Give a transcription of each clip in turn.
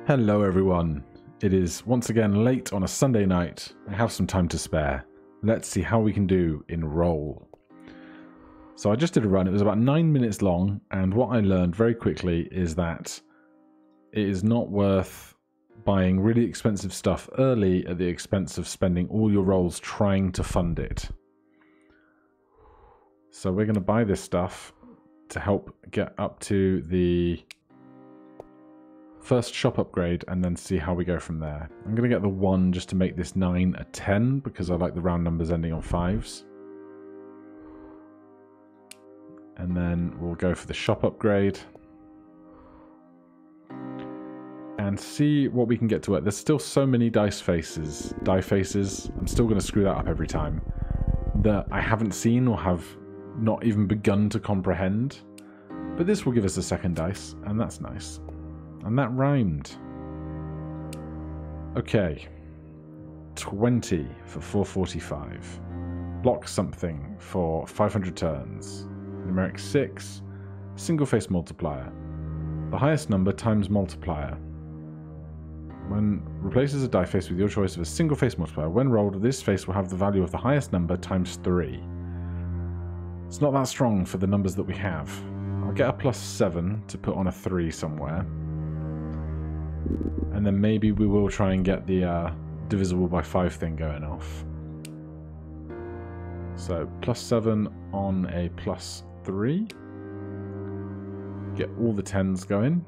Hello everyone. It is once again late on a Sunday night. I have some time to spare. Let's see how we can do in Roll. So I just did a run. It was about 9 minutes long, and what I learned very quickly is that it is not worth buying really expensive stuff early at the expense of spending all your rolls trying to fund it. So we're going to buy this stuff to help get up to the first shop upgrade and then see how we go from there. I'm going to get the 1 just to make this 9 a 10 because I like the round numbers ending on 5s. And then we'll go for the shop upgrade and see what we can get to it. There's still so many die faces. I'm still going to screw that up every time, that I haven't seen or have not even begun to comprehend. But this will give us a second dice, and that's nice. And that rhymed. Okay. 20 for 445. Block something for 500 turns. Numeric 6. Single face multiplier. The highest number times multiplier. When replaces a die face with your choice of a single face multiplier, when rolled, this face will have the value of the highest number times 3. It's not that strong for the numbers that we have. I'll get a +7 to put on a 3 somewhere. And then maybe we will try and get the divisible by 5 thing going off. So +7 on a +3. Get all the 10s going.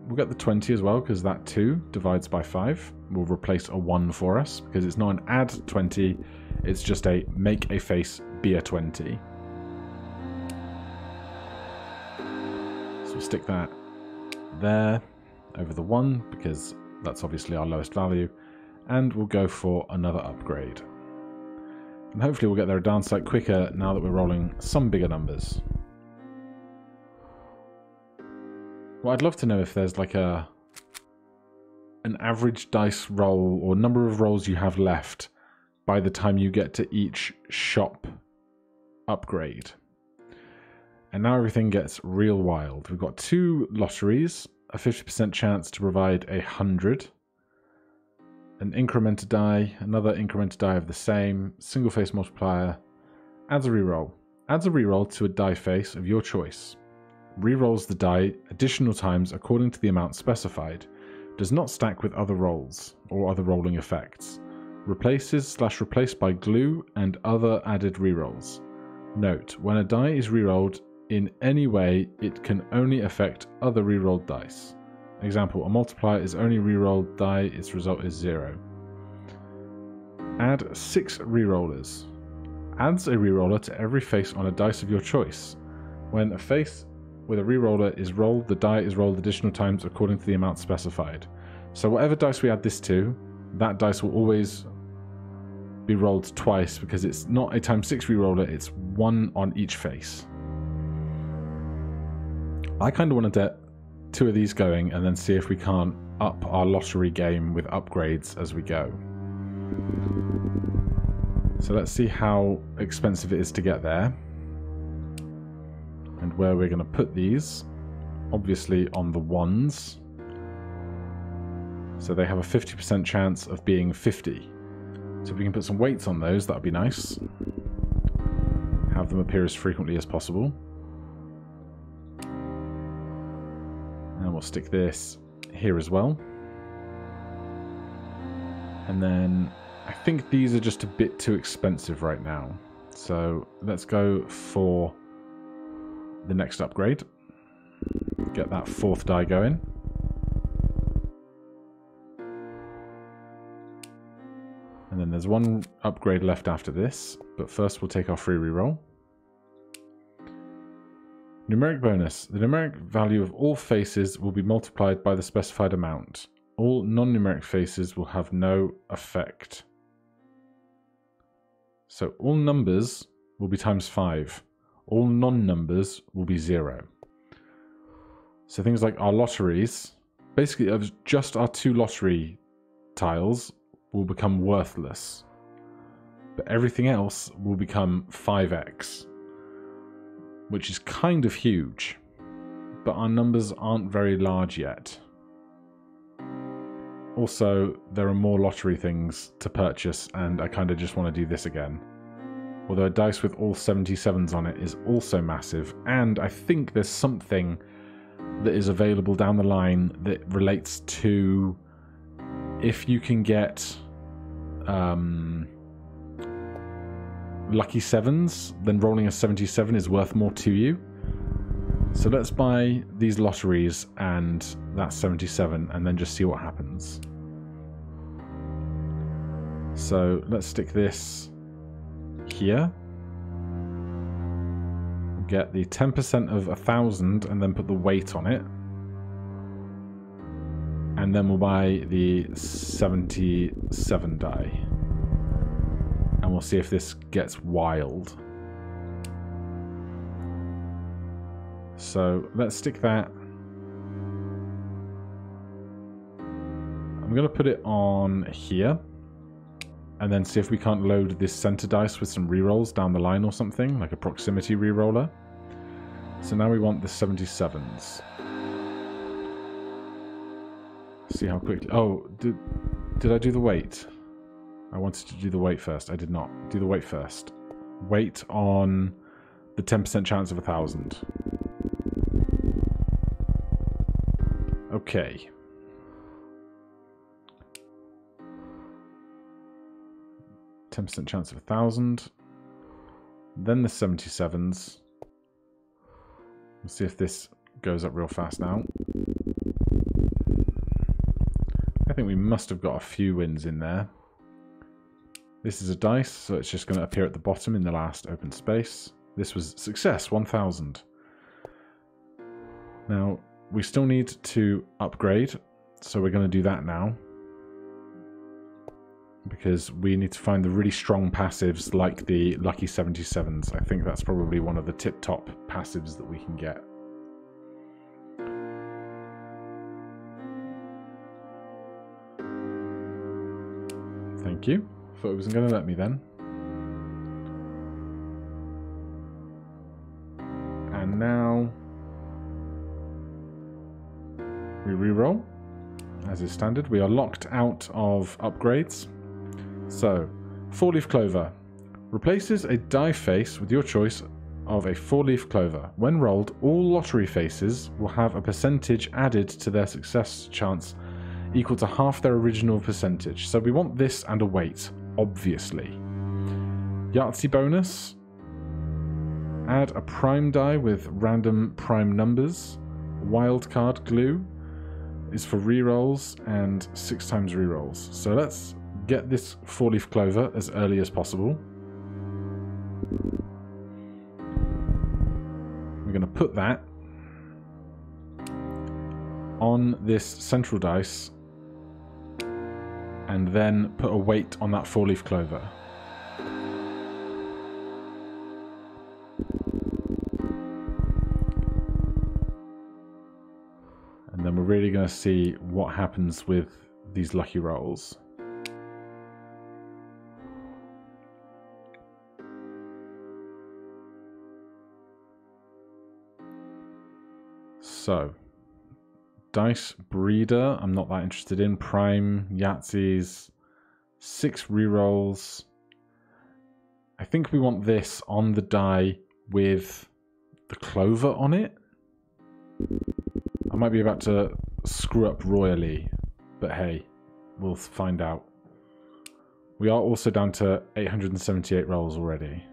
We'll get the 20 as well, because that 2 divides by 5. We'll replace a 1 for us, because it's not an add 20, it's just a make a face be a 20. So we'll stick that there over the 1, because that's obviously our lowest value, and we'll go for another upgrade. And hopefully we'll get there a darn sight quicker now that we're rolling some bigger numbers. Well, I'd love to know if there's like an average dice roll or number of rolls you have left by the time you get to each shop upgrade. And now everything gets real wild. We've got 2 lotteries, a 50% chance to provide 100, an incremented die, another incremented die of the same, single face multiplier, adds a reroll. Adds a reroll to a die face of your choice. Rerolls the die additional times according to the amount specified. Does not stack with other rolls or other rolling effects. Replaces/replaced by glue and other added rerolls. Note, when a die is rerolled in any way, it can only affect other rerolled dice. Example, a multiplier is only rerolled die, its result is 0. Add 6 rerollers. Adds a reroller to every face on a dice of your choice. When a face with a reroller is rolled, the die is rolled additional times according to the amount specified. So whatever dice we add this to, that dice will always be rolled twice, because it's not a ×6 reroller, it's 1 on each face. I kind of want to get 2 of these going and then see if we can't up our lottery game with upgrades as we go. So let's see how expensive it is to get there. And where we're going to put these, obviously on the 1s. So they have a 50% chance of being 50. So if we can put some weights on those, that would be nice. Have them appear as frequently as possible. And we'll stick this here as well. And then I think these are just a bit too expensive right now. So let's go for the next upgrade. Get that 4th die going. And then there's 1 upgrade left after this, but first we'll take our free reroll. Numeric bonus. The numeric value of all faces will be multiplied by the specified amount. All non-numeric faces will have no effect. So all numbers will be ×5. All non-numbers will be 0. So things like our lotteries, basically just our 2 lottery tiles will become worthless. But everything else will become 5x, which is kind of huge. But our numbers aren't very large yet. Also, there are more lottery things to purchase, and I kind of just want to do this again. Although a dice with all 77s on it is also massive, and I think there's something that is available down the line that relates to if you can get lucky 7s, then rolling a 77 is worth more to you. So let's buy these lotteries and that 77 and then just see what happens. So let's stick this here. Get the 10% of 1,000 and then put the weight on it. And then we'll buy the 77 die. And we'll see if this gets wild. So let's stick that. I'm going to put it on here. And then see if we can't load this center dice with some rerolls down the line or something, like a proximity reroller. So now we want the 77s. See how quickly... Oh, did I do the weight? I wanted to do the weight first. I did not. Do the weight first. Weight on the 10% chance of 1,000. Okay. %10 chance of 1,000. Then the 77s. We'll see if this goes up real fast now. I think we must have got a few wins in there. This is a dice, so it's just going to appear at the bottom in the last open space. This was success, 1,000. Now, we still need to upgrade, so we're going to do that now. Because we need to find the really strong passives like the Lucky 77s. I think that's probably one of the tip-top passives that we can get. Thank you. Thought it wasn't going to let me then. And now we reroll. As is standard, we are locked out of upgrades. So, 4-leaf clover. Replaces a die face with your choice of a 4-leaf clover. When rolled, all lottery faces will have a percentage added to their success chance equal to half their original percentage. So we want this and a weight, obviously. Yahtzee bonus. Add a prime die with random prime numbers. Wildcard glue is for rerolls and 6 times rerolls. So let's get this 4-leaf clover as early as possible. We're going to put that on this central dice and then put a weight on that 4-leaf clover. And then we're really going to see what happens with these lucky rolls. So, Dice Breeder, I'm not that interested in. Prime, Yahtzees, 6 rerolls. I think we want this on the die with the clover on it. I might be about to screw up royally, but hey, we'll find out. We are also down to 878 rolls already.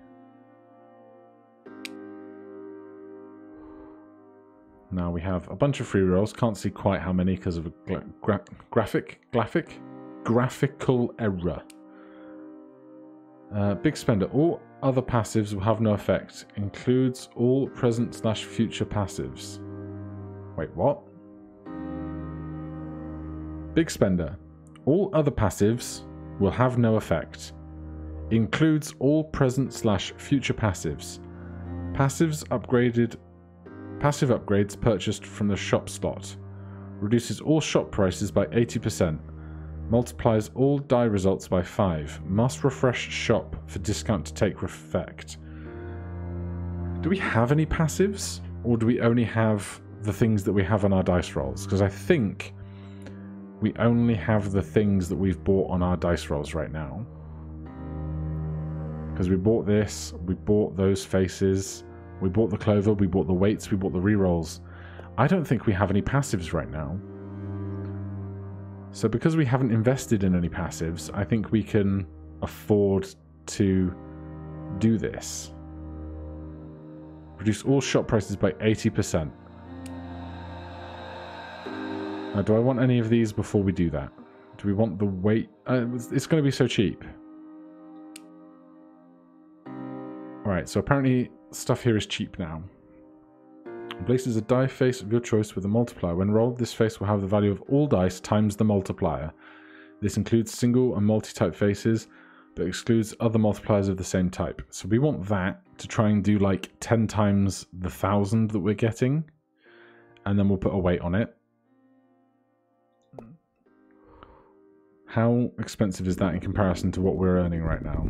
Now we have a bunch of free rolls. Can't see quite how many because of a graphical error. Big spender. All other passives will have no effect. Includes all present/future passives. Wait, what? Big spender. All other passives will have no effect. Includes all present/future passives. Passive upgrades purchased from the shop slot. Reduces all shop prices by 80%. Multiplies all die results by 5. Must refresh shop for discount to take effect. Do we have any passives? Or do we only have the things that we have on our dice rolls? Because I think we only have the things that we've bought on our dice rolls right now. Because we bought this, we bought those faces, we bought the clover, we bought the weights, we bought the rerolls. I don't think we have any passives right now. So because we haven't invested in any passives, I think we can afford to do this. Reduce all shop prices by 80%. Now, do I want any of these before we do that? Do we want the weight? It's going to be so cheap. Alright, so apparently stuff here is cheap now. Places a die face of your choice with a multiplier. When rolled, this face will have the value of all dice times the multiplier. This includes single and multi-type faces, but excludes other multipliers of the same type. So we want that to try and do like 10 times the 1,000 that we're getting, and then we'll put a weight on it. How expensive is that in comparison to what we're earning right now?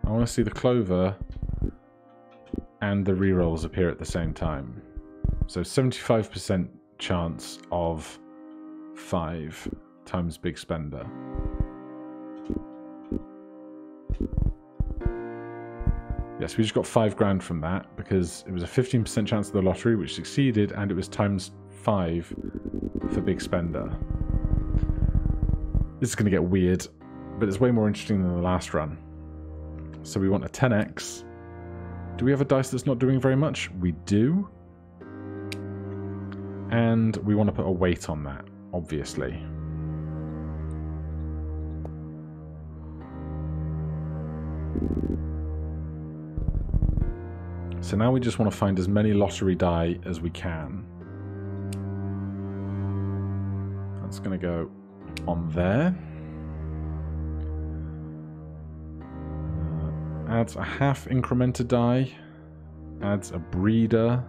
I want to see the clover and the rerolls appear at the same time. So 75% chance of 5 times big spender. Yes, we just got 5 grand from that because it was a 15% chance of the lottery, which succeeded, and it was times 5 for big spender. This is going to get weird, but it's way more interesting than the last run. So we want a 10x. Do we have a dice that's not doing very much? We do. And we want to put a weight on that, obviously. So now we just want to find as many lottery die as we can. That's going to go on there. Adds a half incrementer die. Adds a breeder.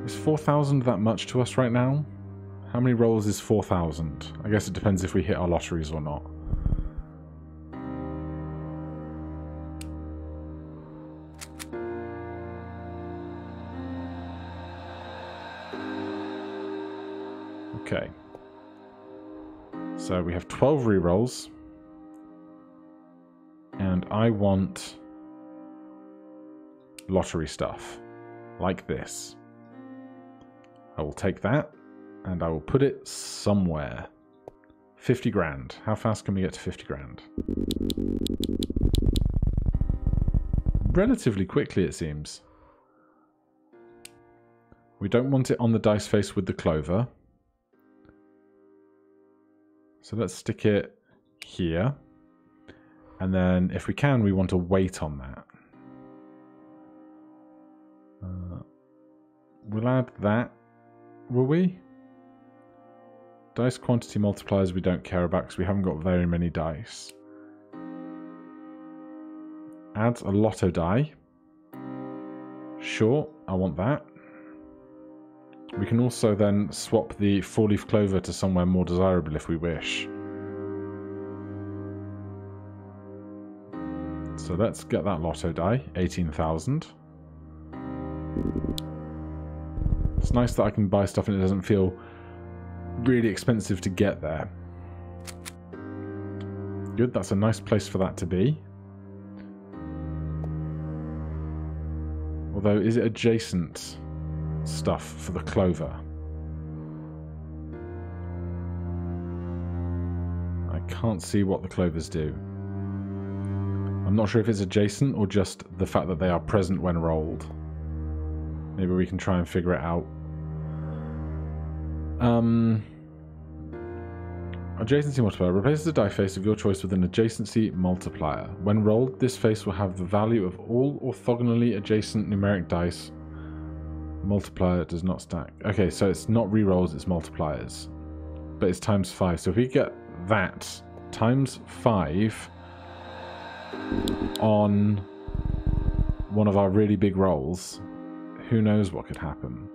Is 4,000 that much to us right now? How many rolls is 4,000? I guess it depends if we hit our lotteries or not. Okay. So we have 12 rerolls. And I want lottery stuff, like this. I will take that, and I will put it somewhere. 50 grand. How fast can we get to 50 grand? Relatively quickly, it seems. We don't want it on the dice face with the clover. So let's stick it here. And then, if we can, we want a weight on that. We'll add that. Will we? Dice quantity multipliers we don't care about because we haven't got very many dice. Adds a lotto die. Sure, I want that. We can also then swap the 4-leaf clover to somewhere more desirable if we wish. So let's get that lotto die, 18,000. It's nice that I can buy stuff and it doesn't feel really expensive to get there. Good, that's a nice place for that to be. Although, is it adjacent stuff for the clover? I can't see what the clovers do. I'm not sure if it's adjacent or just the fact that they are present when rolled. Maybe we can try and figure it out. Adjacency multiplier. Replaces a die face of your choice with an adjacency multiplier. When rolled, this face will have the value of all orthogonally adjacent numeric dice. Multiplier does not stack. Okay, so it's not rerolls, it's multipliers. But it's times 5. So if we get that times 5 on one of our really big rolls, who knows what could happen.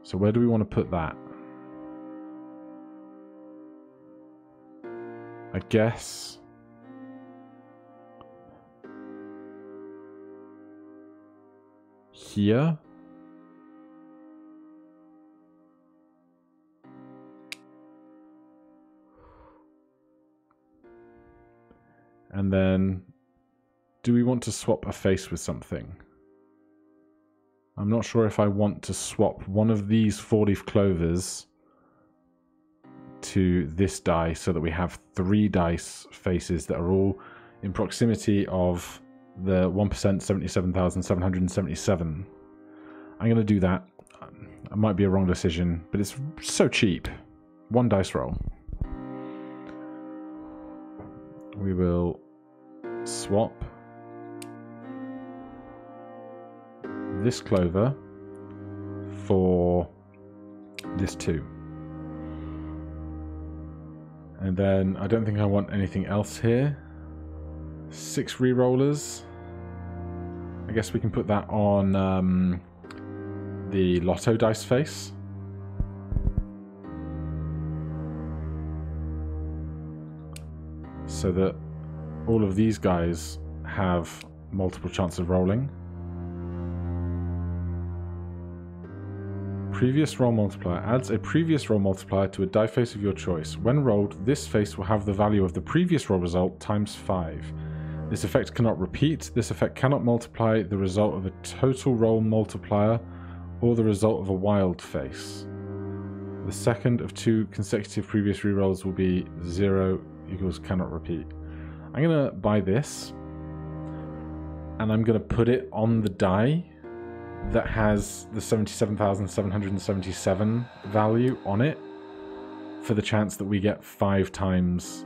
So where do we want to put that? I guess here. And then, do we want to swap a face with something? I'm not sure if I want to swap one of these 4-leaf clovers to this die so that we have 3 dice faces that are all in proximity of the 1% 77,777. I'm going to do that. It might be a wrong decision, but it's so cheap. 1 dice roll. We will swap this clover for this 2. And then I don't think I want anything else here. 6 rerollers. I guess we can put that on the lotto dice face. So that all of these guys have multiple chances of rolling. Previous roll multiplier adds a previous roll multiplier to a die face of your choice. When rolled, this face will have the value of the previous roll result times 5. This effect cannot repeat. This effect cannot multiply the result of a total roll multiplier or the result of a wild face. The second of 2 consecutive previous rerolls will be 0 equals cannot repeat. I'm going to buy this, and I'm going to put it on the die that has the 77,777 value on it for the chance that we get 5 times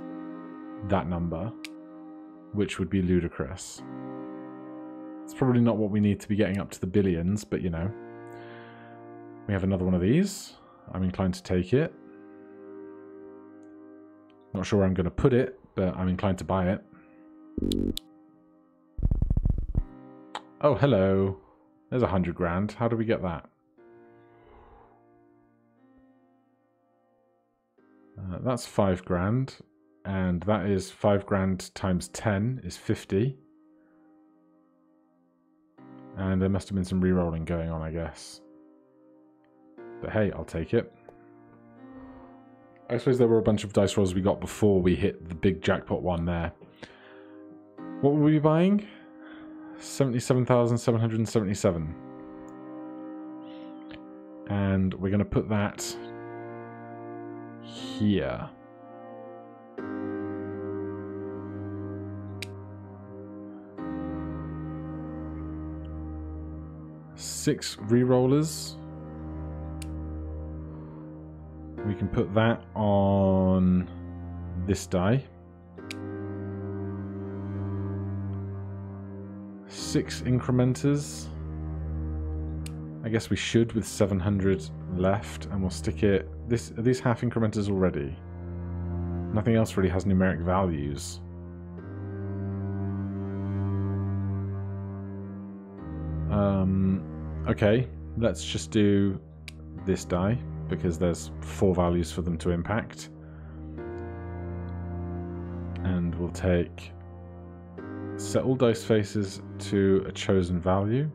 that number, which would be ludicrous. It's probably not what we need to be getting up to the billions, but you know. We have another one of these. I'm inclined to take it. Not sure where I'm going to put it, but I'm inclined to buy it. Oh, hello. There's 100 grand. How do we get that? That's 5 grand. And that is 5 grand times 10 is 50. And there must have been some re-rolling going on, I guess. But hey, I'll take it. I suppose there were a bunch of dice rolls we got before we hit the big jackpot one there. What were we buying? 77,777. And we're going to put that here. Six re-rollers. We can put that on this die. 6 incrementers. I guess we should with 700 left, and we'll stick it. Are these half incrementers already? Nothing else really has numeric values. Okay, let's just do this die because there's 4 values for them to impact. And we'll set all dice faces to a chosen value.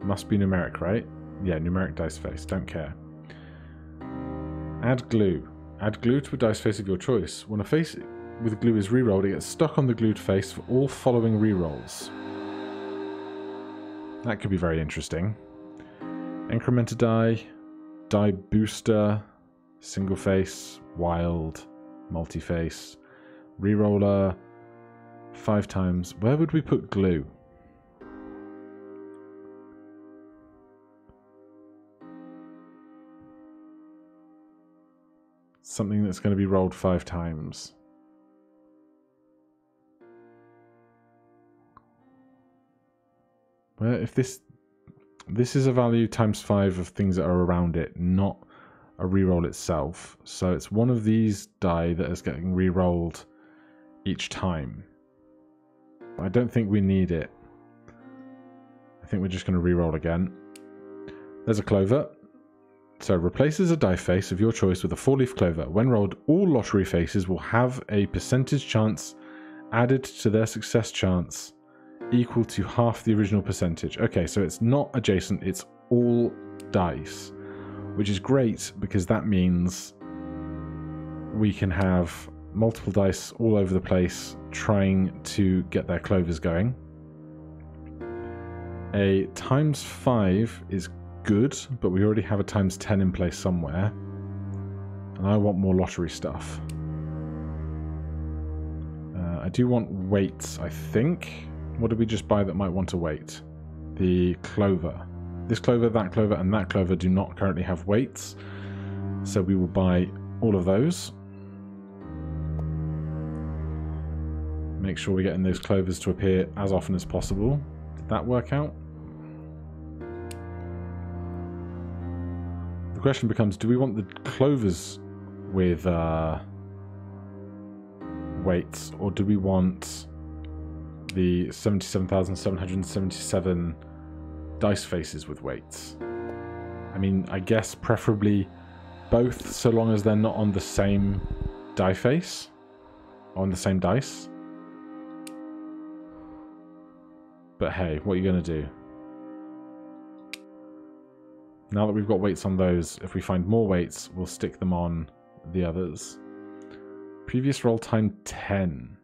Must be numeric, right? Yeah, numeric dice face, don't care. Add glue. Add glue to a dice face of your choice. When a face with glue is rerolled, it gets stuck on the glued face for all following rerolls. That could be very interesting. Incrementer die, die booster, single face, wild, multi-face, reroller, 5 times. Where would we put glue? Something that's going to be rolled 5 times. Well, if this is a value times 5 of things that are around it, not a reroll itself. So it's one of these die that is getting rerolled each time. I don't think we need it. I think we're just going to reroll again. There's a clover. So replaces a die face of your choice with a 4-leaf clover. When rolled, all lottery faces will have a percentage chance added to their success chance equal to half the original percentage. Okay, so it's not adjacent, it's all dice, which is great because that means we can have multiple dice all over the place trying to get their clovers going. A ×5 is good, but we already have a ×10 in place somewhere. And I want more lottery stuff. I do want weights, I think. What did we just buy that might want a weight? The clover. This clover, that clover, and that clover do not currently have weights. So we will buy all of those. Make sure we're getting those clovers to appear as often as possible. Did that work out? The question becomes, do we want the clovers with weights, or do we want the 77,777 dice faces with weights? I mean, I guess preferably both, so long as they're not on the same die face, on the same dice. But hey, what are you going to do? Now that we've got weights on those, if we find more weights, we'll stick them on the others. Previous roll time 10.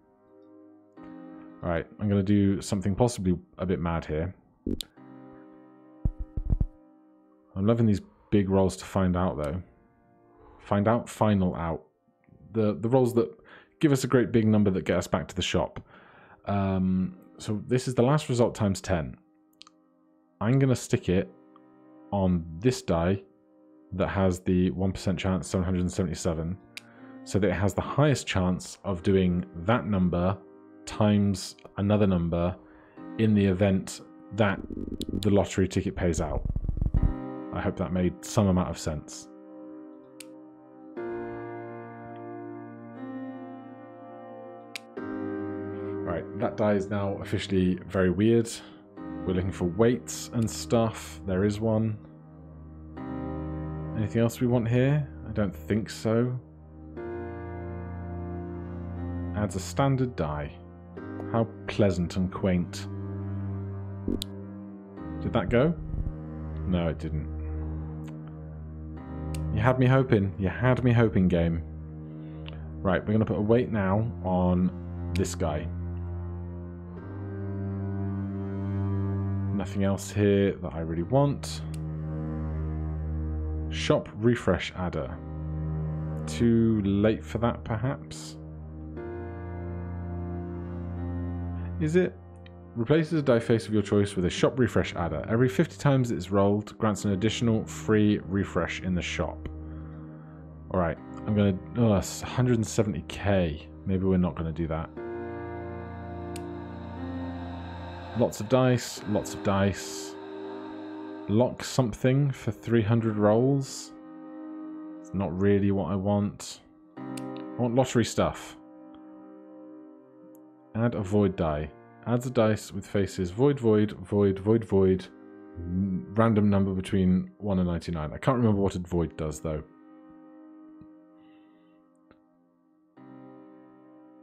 Alright, I'm going to do something possibly a bit mad here. I'm loving these big rolls to find out, though. Find out, final out. The rolls that give us a great big number that get us back to the shop. So this is the last result ×10. I'm going to stick it on this die that has the 1% chance, 777, so that it has the highest chance of doing that number times another number in the event that the lottery ticket pays out. I hope that made some amount of sense. Right, that die is now officially very weird. We're looking for weights and stuff. There is one. Anything else we want here? I don't think so. Adds a standard die. How pleasant and quaint. Did that go? No, it didn't. You had me hoping. You had me hoping, game. Right, we're going to put a weight now on this guy. Nothing else here that I really want. Shop refresh adder. Too late for that, perhaps? Is it? Replaces a die face of your choice with a shop refresh adder. Every 50 times it's rolled, grants an additional free refresh in the shop. Alright, I'm going to... Oh, that's 170k. Maybe we're not going to do that. Lots of dice, lots of dice. Lock something for 300 rolls. It's not really what I want. I want lottery stuff. Add a void die. Adds a dice with faces void, void, void, void, void. Random number between 1 and 99. I can't remember what a void does, though.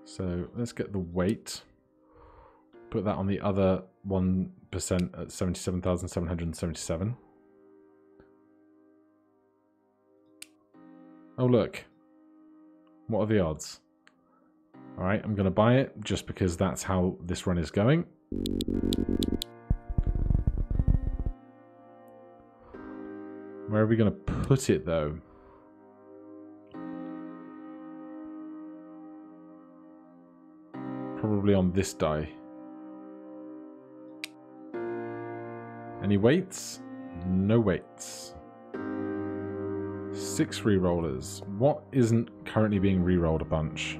So let's get the weight. Put that on the other 1% at 77,777. Oh, look. What are the odds? Alright, I'm going to buy it just because that's how this run is going. Where are we going to put it, though? Probably on this die. Any weights? No weights. 6 re-rollers. What isn't currently being re-rolled a bunch?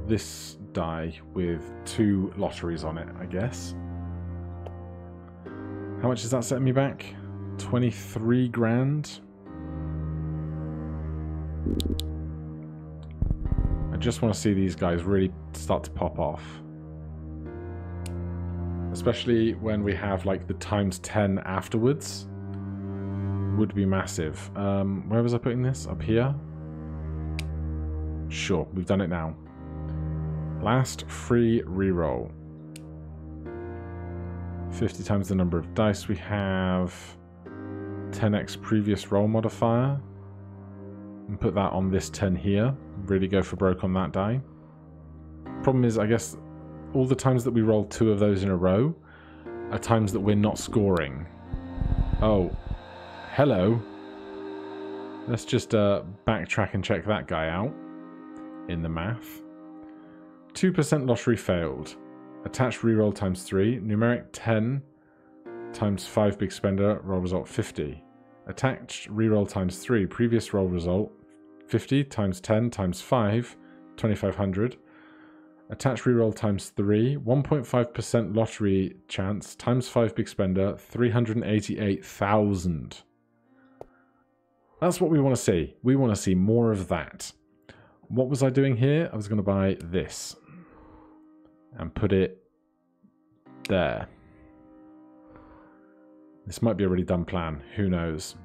This die with 2 lotteries on it, I guess. How much is that setting me back? 23 grand. I just want to see these guys really start to pop off. Especially when we have like the ×10 afterwards. Would be massive. Where was I putting this? Up here? Sure, we've done it now. Last free reroll. 50 times the number of dice we have. 10x previous roll modifier. And put that on this 10 here. Really go for broke on that die. Problem is, I guess, all the times that we roll 2 of those in a row are times that we're not scoring. Oh, hello. Let's just backtrack and check that guy out in the math. 2% lottery failed. Attached reroll times 3. Numeric 10 times 5 big spender. Roll result 50. Attached reroll times 3. Previous roll result 50 times 10 times 5. 2500. Attached reroll times 3. 1.5% lottery chance times 5 big spender. 388,000. That's what we want to see. We want to see more of that. What was I doing here? I was going to buy this. And put it there. This might be a really dumb plan. Who knows?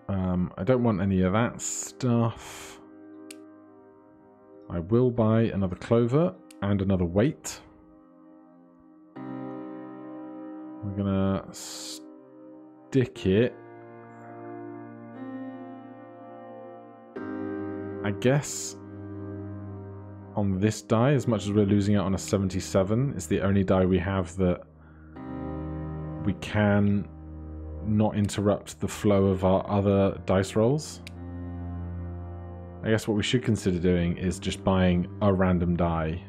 I don't want any of that stuff. I will buy another clover and another weight. We're going to stick it. I guess on this die, as much as we're losing out on a 77, it's the only die we have that we can not interrupt the flow of our other dice rolls. I guess what we should consider doing is just buying a random die.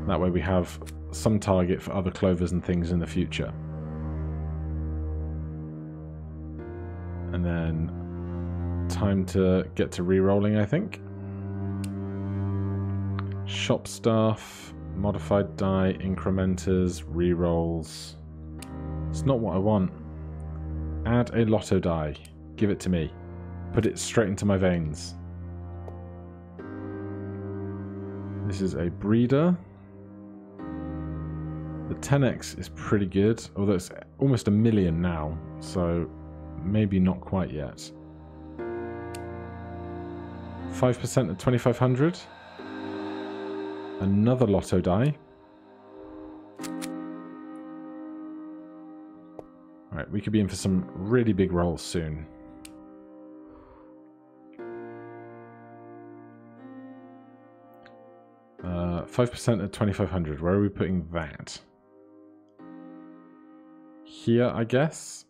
That way we have some target for other clovers and things in the future. And then time to get to re-rolling, I think. Shop stuff, modified die, incrementers, re-rolls. It's not what I want. Add a lotto die. Give it to me. Put it straight into my veins. This is a breeder. The 10x is pretty good, although it's almost 1 million now, so maybe not quite yet. 5% at 2500. Another lotto die. Alright, we could be in for some really big rolls soon. Uh, 5% at 2500. Where are we putting that? Here, I guess.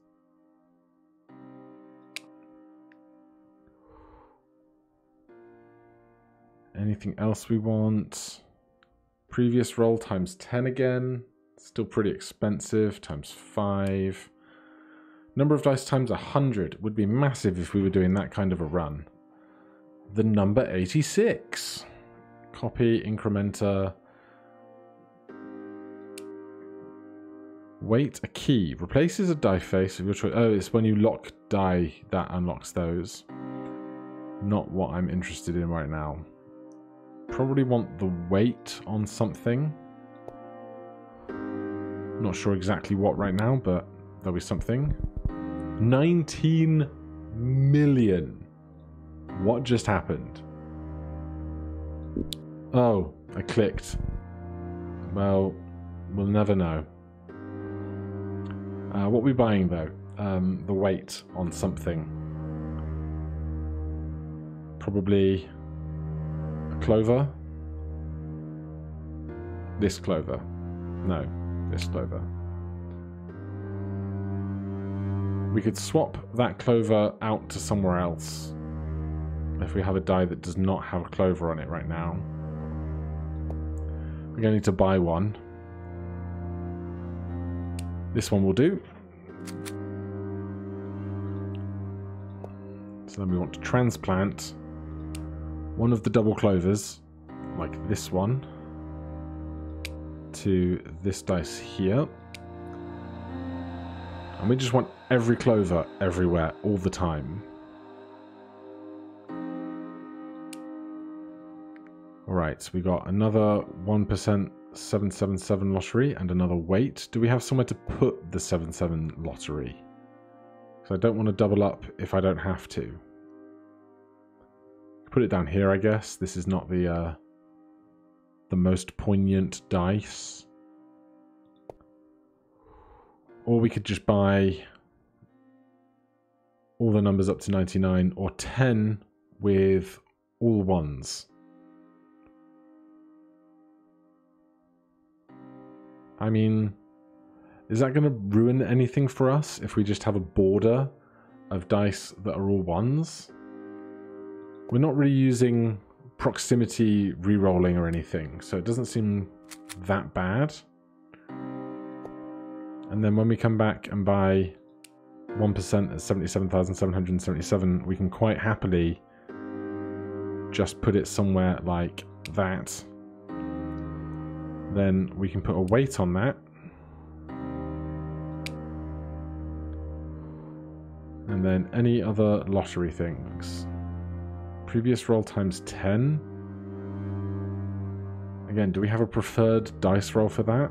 Anything else we want? Previous roll times 10 again. Still pretty expensive. Times 5. Number of dice times 100 would be massive if we were doing that kind of a run. The number 86. Copy, incrementer. Wait, a key. Replaces a die face of your choice. Oh, it's when you lock die that unlocks those. Not what I'm interested in right now. Probably want the weight on something. Not sure exactly what right now, but there'll be something. 19 million. What just happened? Oh, I clicked. Well, we'll never know. What are we buying though? The weight on something. Probably a clover. This clover. No, this clover. We could swap that clover out to somewhere else if we have a die that does not have a clover on it right now. We're going to need to buy one. This one will do. So then we want to transplant one of the double clovers, like this one, to this dice here. And we just want every clover everywhere, all the time. Alright, so we got another 1% 777 lottery and another weight. Do we have somewhere to put the 77 lottery? Because I don't want to double up if I don't have to. put it down here, I guess. This is not the most poignant dice. Or we could just buy all the numbers up to 99, or 10 with all ones. I mean, is that going to ruin anything for us if we just have a border of dice that are all ones? We're not really using proximity re-rolling or anything, so it doesn't seem that bad. And then when we come back and buy 1% at 77,777, we can quite happily just put it somewhere like that. Then we can put a weight on that. And then any other lottery things. Previous roll times 10. Again, do we have a preferred dice roll for that?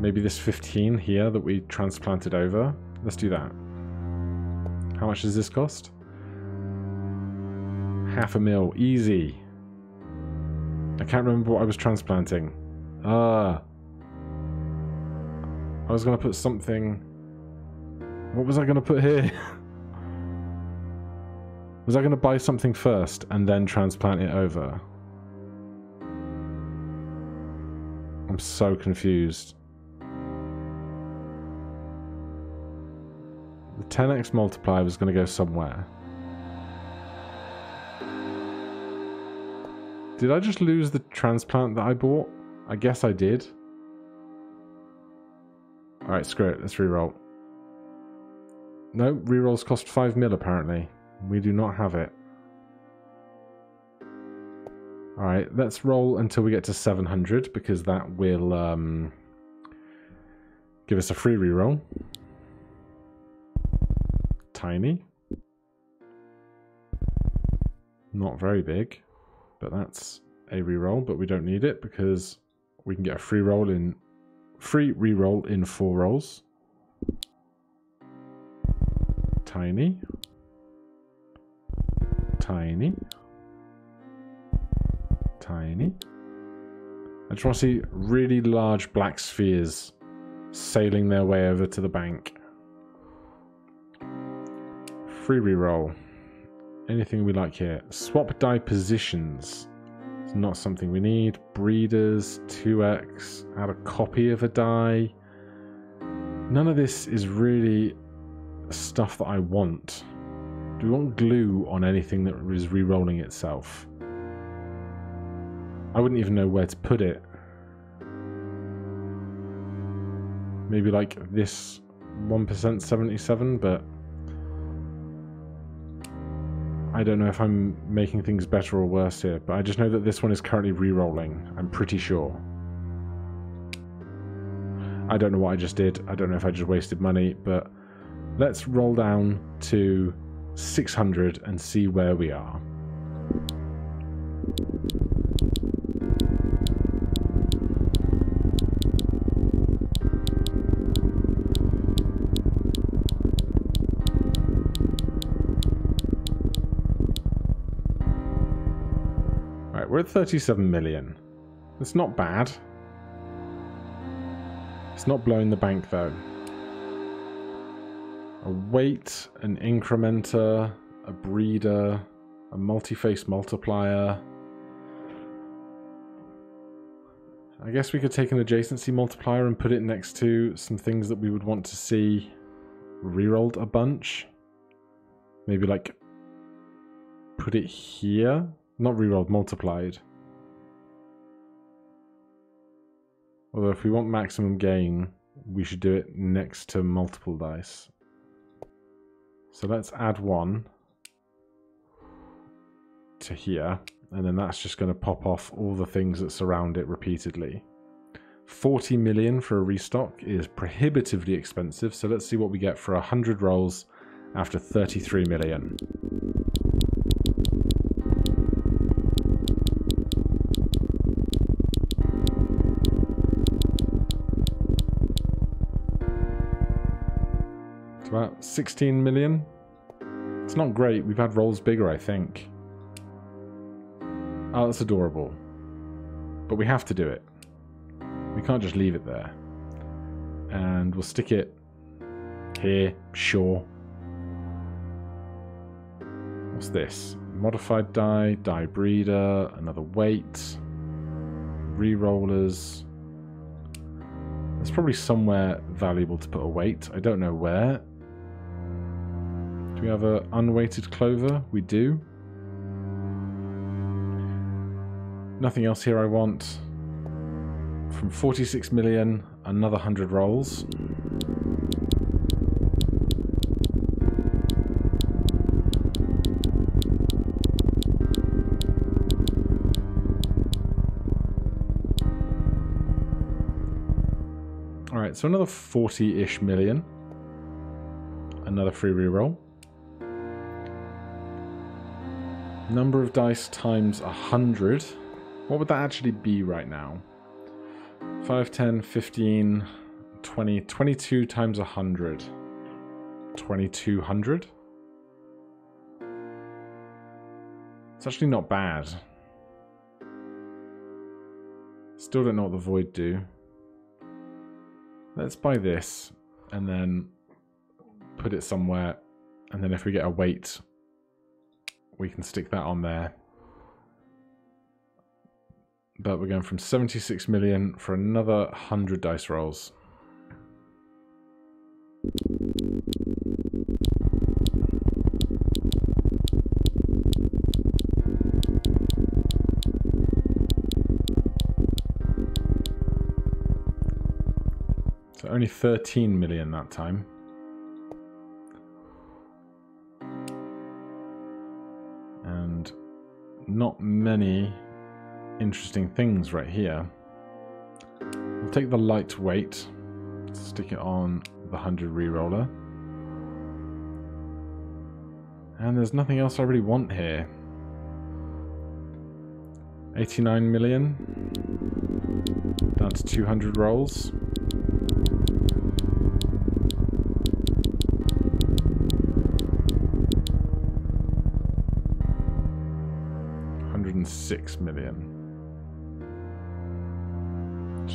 Maybe this 15 here that we transplanted over. Let's do that. How much does this cost? $500,000. Easy. I can't remember what I was transplanting. I was going to put something... What was I going to put here? Was I going to buy something first and then transplant it over? I'm so confused. The 10x multiplier was going to go somewhere. Did I just lose the transplant that I bought? I guess I did. Alright, screw it. Let's reroll. No, rerolls cost 5 mil apparently. We do not have it. Alright, let's roll until we get to 700 because that will give us a free reroll. Tiny. Not very big, but that's a reroll, but we don't need it because we can get a free reroll in 4 rolls. Tiny. Tiny. Tiny. I just want to see really large black spheres sailing their way over to the bank. Free reroll. Anything we like here. Swap die positions. It's not something we need. Breeders, 2x. Add a copy of a die. None of this is really stuff that I want. Do we want glue on anything that is re-rolling itself? I wouldn't even know where to put it. Maybe like this 1% 77, but I don't know if I'm making things better or worse here, but I just know that this one is currently re-rolling. I'm pretty sure. I don't know what I just did. I don't know if I just wasted money, but let's roll down to 600 and see where we are. Right, we're at 37 million. It's not bad. It's not blowing the bank though. A weight, an incrementer, a breeder, a multi-face multiplier. I guess we could take an adjacency multiplier and put it next to some things that we would want to see rerolled a bunch. Maybe like put it here. Not rerolled, multiplied. Although if we want maximum gain, we should do it next to multiple dice. So let's add 1 to here, and then that's just going to pop off all the things that surround it repeatedly. 40 million for a restock is prohibitively expensive, so let's see what we get for 100 rolls after 33 million. It's about 16 million. It's not great. We've had rolls bigger, I think. Oh, that's adorable. But we have to do it. We can't just leave it there. And we'll stick it here, sure. What's this? Modified die, die breeder, another weight, re-rollers. There's probably somewhere valuable to put a weight. I don't know where. Do we have an unweighted clover? We do. Nothing else here I want. From 46 million, another 100 rolls. Alright, so another 40-ish million. Another free reroll. Number of dice times 100. What would that actually be right now? 5, 10, 15, 20, 22 times 100. 2200? It's actually not bad. Still don't know what the void do. Let's buy this and then put it somewhere, and then if we get a weight we can stick that on there. But we're going from 76 million for another 100 dice rolls. So only 13 million that time. And not many interesting things right here. We'll take the lightweight, stick it on the 100 reroller. And there's nothing else I really want here. 89 million. Down to 200 rolls. $106 million.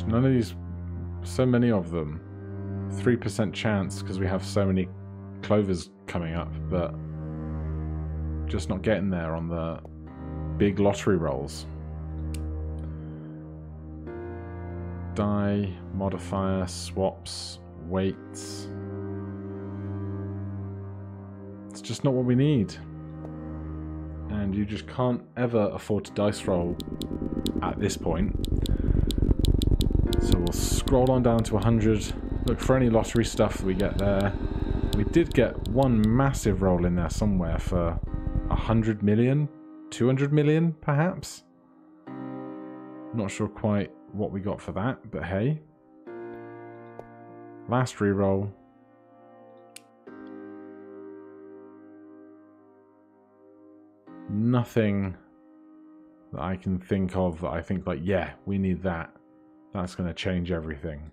None of these, so many of them. 3% chance because we have so many clovers coming up, but just not getting there on the big lottery rolls. Die, modifier, swaps, weights. It's just not what we need. And you just can't ever afford to dice roll at this point. So we'll scroll on down to 100, look for any lottery stuff we get there. We did get one massive roll in there somewhere for 100 million, 200 million perhaps. Not sure quite what we got for that, but hey. Last reroll. Nothing that I can think of that I think like, yeah, we need that. That's going to change everything.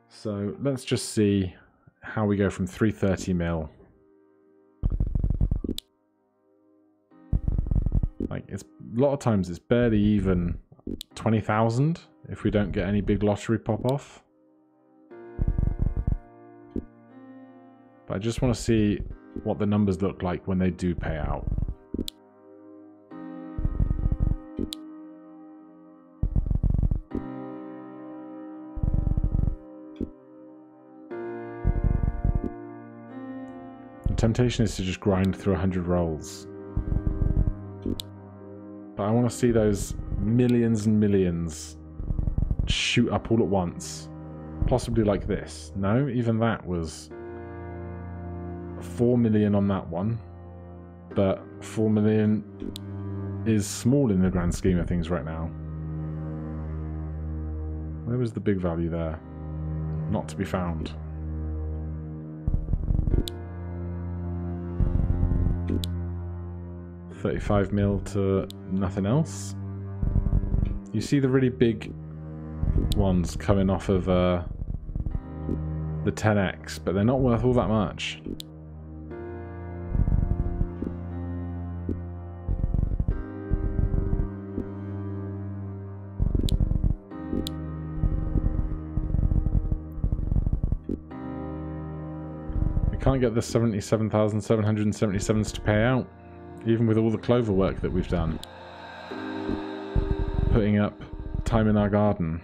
So let's just see how we go from 330 mil. Like, it's a lot of times it's barely even 20,000 if we don't get any big lottery pop off. But I just want to see what the numbers look like when they do pay out. The temptation is to just grind through 100 rolls. But I want to see those millions and millions shoot up all at once. Possibly like this. No, even that was 4 million on that one. But 4 million is small in the grand scheme of things right now. Where was the big value there? Not to be found. $35 mil to nothing else. You see the really big ones coming off of the 10x, but they're not worth all that much. We can't get the 77,777s to pay out, even with all the clover work that we've done. Putting up time in our garden.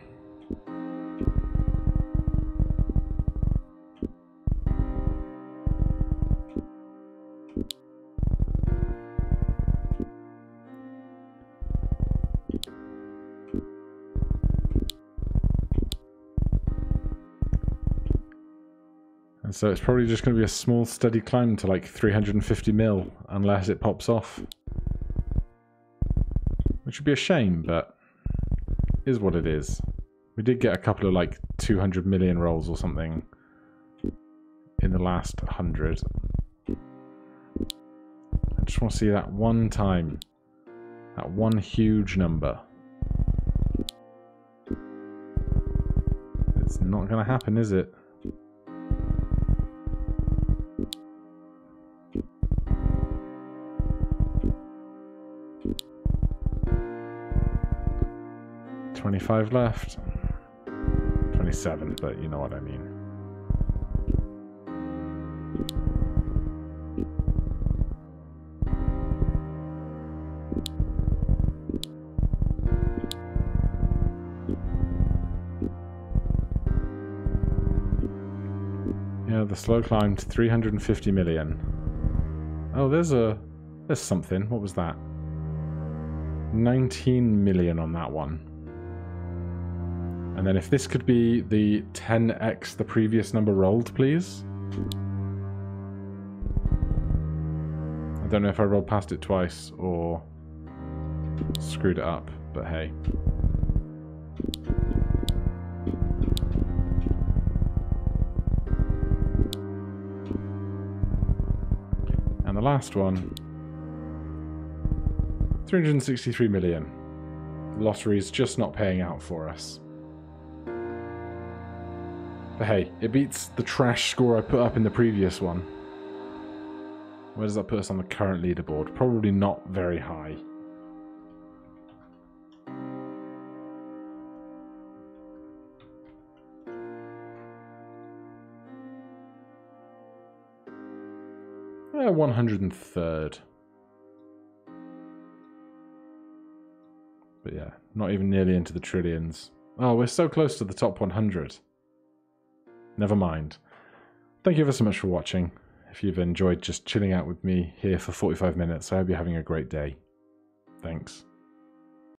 And so it's probably just going to be a small steady climb to like 350 mil, unless it pops off. Which would be a shame, but is what it is. We did get a couple of like 200 million rolls or something in the last 100. I just want to see that one time. That one huge number. It's not going to happen, is it? $25 left. 27, but you know what I mean. Yeah, the slow climb to 350 million. Oh, there's something. What was that? 19 million on that one. And then if this could be the 10x the previous number rolled, please. I don't know if I rolled past it twice or screwed it up, but hey. And the last one, 363 million. The lottery's just not paying out for us. But hey, it beats the trash score I put up in the previous one. Where does that put us on the current leaderboard? Probably not very high. Yeah, 103rd. But yeah, not even nearly into the trillions. Oh, we're so close to the top 100. Never mind. Thank you ever so much for watching. If you've enjoyed just chilling out with me here for 45 minutes, I hope you're having a great day. Thanks.